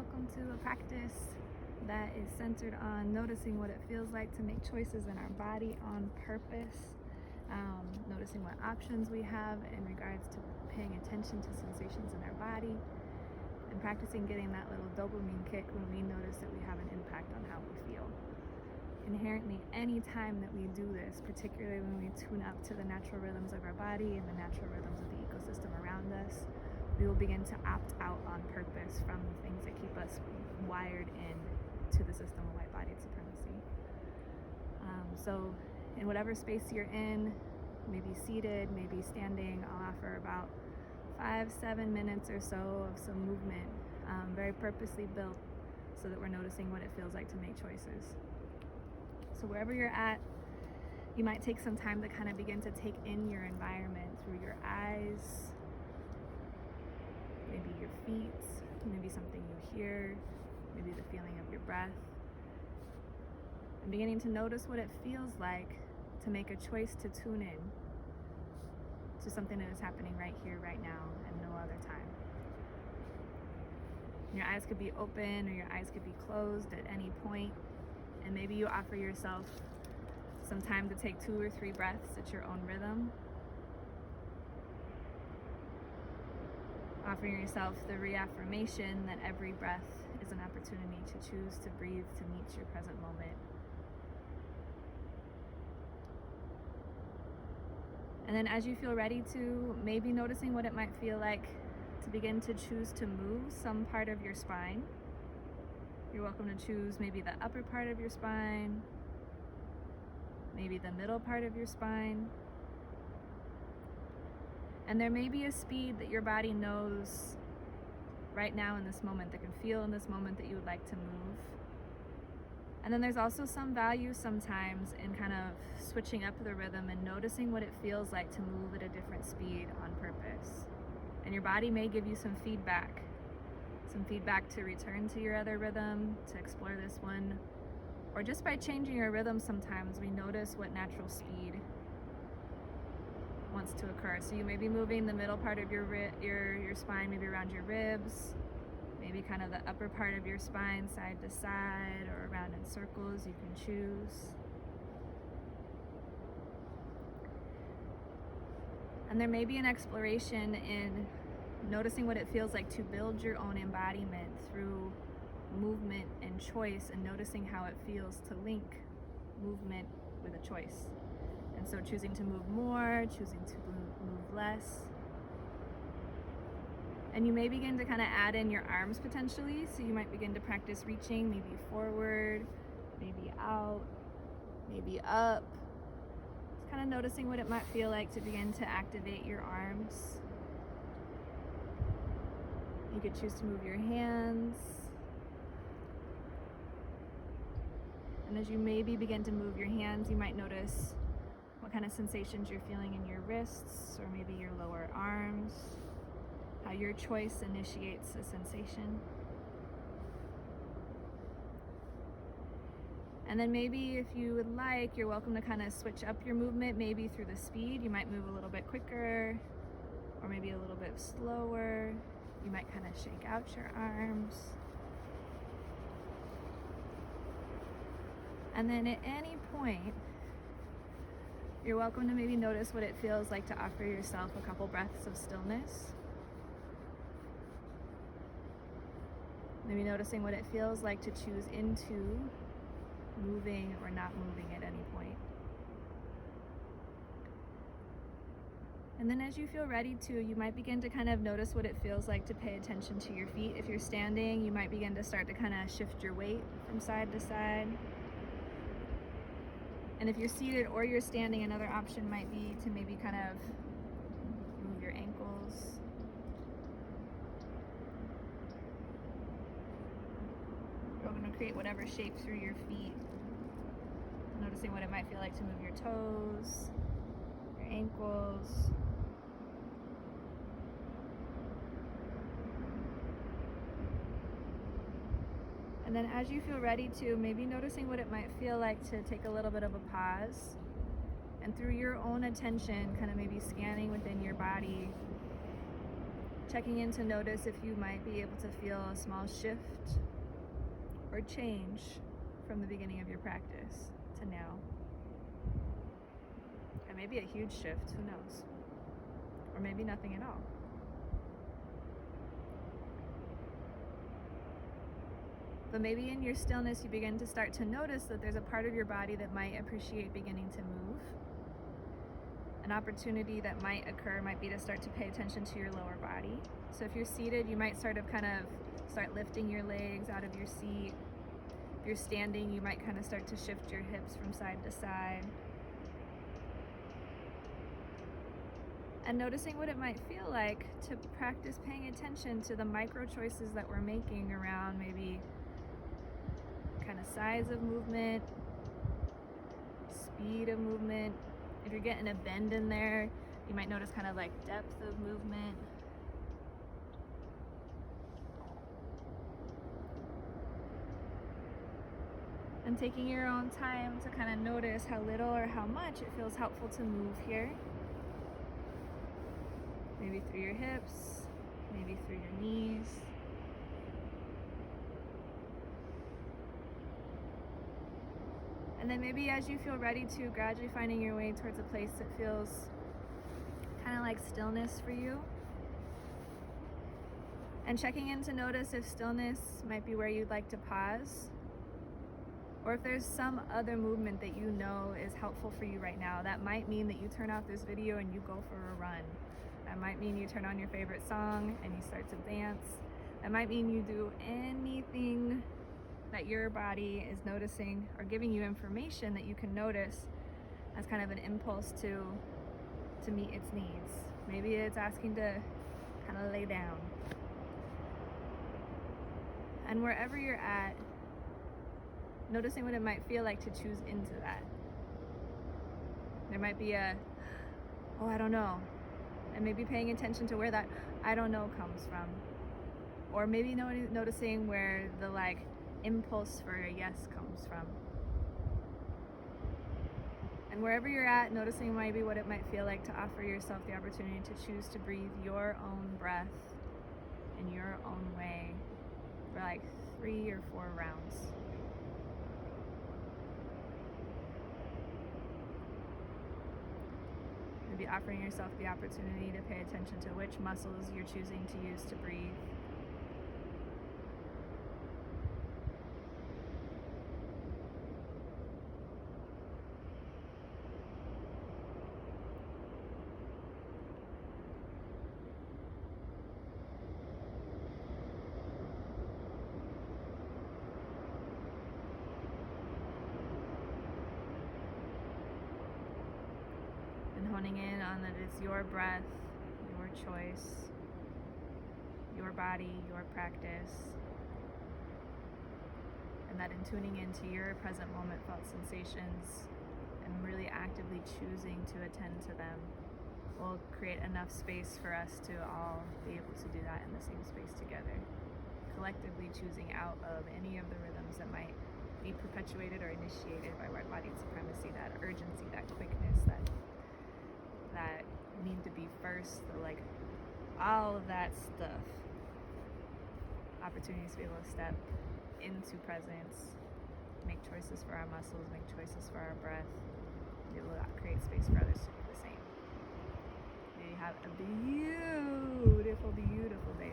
welcome to a practice that is centered on noticing what it feels like to make choices in our body on purpose, noticing what options we have in regards to paying attention to sensations in our body, and practicing getting that little dopamine kick when we notice that we have an impact on how we feel. Inherently, any time that we do this, particularly when we tune up to the natural rhythms of our body and the natural rhythms of the ecosystem around us, we will begin to opt out on purpose from the things that keep us wired in to the system of white bodied supremacy. So in whatever space you're in, maybe seated, maybe standing, I'll offer about 5-7 minutes or so of some movement, very purposely built so that we're noticing what it feels like to make choices. So wherever you're at, you might take some time to kind of begin to take in your environment through your eyes, maybe your feet, maybe something you hear, maybe the feeling of your breath. And beginning to notice what it feels like to make a choice to tune in to something that is happening right here, right now, and no other time. Your eyes could be open or your eyes could be closed at any point, and maybe you offer yourself some time to take 2 or 3 breaths at your own rhythm, offering yourself the reaffirmation that every breath is an opportunity to choose to breathe to meet your present moment. And then as you feel ready to, maybe noticing what it might feel like to begin to choose to move some part of your spine. You're welcome to choose maybe the upper part of your spine, maybe the middle part of your spine. And there may be a speed that your body knows right now in this moment, that can feel in this moment that you would like to move. And then there's also some value sometimes in kind of switching up the rhythm and noticing what it feels like to move at a different speed on purpose. And your body may give you some feedback to return to your other rhythm, to explore this one. Or just by changing your rhythm, sometimes we notice what natural speed wants to occur. So you may be moving the middle part of your spine, maybe around your ribs, maybe kind of the upper part of your spine side to side or around in circles. You can choose. And there may be an exploration in noticing what it feels like to build your own embodiment through movement and choice, and noticing how it feels to link movement with a choice. And so choosing to move more, choosing to move less. And you may begin to kind of add in your arms potentially. So you might begin to practice reaching, maybe forward, maybe out, maybe up. Just kind of noticing what it might feel like to begin to activate your arms. You could choose to move your hands. And as you maybe begin to move your hands, you might notice what kind of sensations you're feeling in your wrists or maybe your lower arms, how your choice initiates a sensation. And then maybe if you would like, you're welcome to kind of switch up your movement, maybe through the speed. You might move a little bit quicker or maybe a little bit slower. You might kind of shake out your arms. And then at any point, you're welcome to maybe notice what it feels like to offer yourself a couple breaths of stillness. Maybe noticing what it feels like to choose into moving or not moving at any point. And then as you feel ready to, you might begin to kind of notice what it feels like to pay attention to your feet. If you're standing, you might begin to start to kind of shift your weight from side to side. And if you're seated or you're standing, another option might be to maybe kind of move your ankles. You're going to create whatever shape through your feet. Noticing what it might feel like to move your toes, your ankles. And then as you feel ready to, maybe noticing what it might feel like to take a little bit of a pause, and through your own attention, kind of maybe scanning within your body, Checking in to notice if you might be able to feel a small shift or change from the beginning of your practice to now. Or maybe a huge shift, who knows? Or maybe nothing at all. But maybe in your stillness you begin to start to notice that there's a part of your body that might appreciate beginning to move. An opportunity that might occur might be to start to pay attention to your lower body. So if you're seated, you might start lifting your legs out of your seat. If you're standing, you might kind of start to shift your hips from side to side. And noticing what it might feel like to practice paying attention to the micro choices that we're making around maybe kind of size of movement, speed of movement. If you're getting a bend in there, you might notice kind of like depth of movement. And taking your own time to kind of notice how little or how much it feels helpful to move here. Maybe through your hips, maybe through your knees. And then maybe as you feel ready to, gradually finding your way towards a place that feels kind of like stillness for you. And checking in to notice if stillness might be where you'd like to pause. Or if there's some other movement that you know is helpful for you right now. That might mean that you turn off this video and you go for a run. That might mean you turn on your favorite song and you start to dance. That might mean you do anything that your body is noticing or giving you information that you can notice as kind of an impulse to meet its needs. Maybe it's asking to kind of lay down. And wherever you're at, noticing what it might feel like to choose into that. There might be I don't know. And maybe paying attention to where that I don't know comes from. Or maybe noticing where the impulse for a yes comes from. And wherever you're at, noticing maybe what it might feel like to offer yourself the opportunity to choose to breathe your own breath in your own way for 3 or 4 rounds. Maybe offering yourself the opportunity to pay attention to which muscles you're choosing to use to breathe. Honing in on that it's your breath, your choice, your body, your practice, and that in tuning into your present moment felt sensations and really actively choosing to attend to them will create enough space for us to all be able to do that in the same space together, collectively choosing out of any of the rhythms that might be perpetuated or initiated by white body supremacy, that urgency, that quickness, that need to be first, all of that stuff. Opportunities to be able to step into presence, make choices for our muscles, make choices for our breath, be able to create space for others to do the same. May you have a beautiful, beautiful day.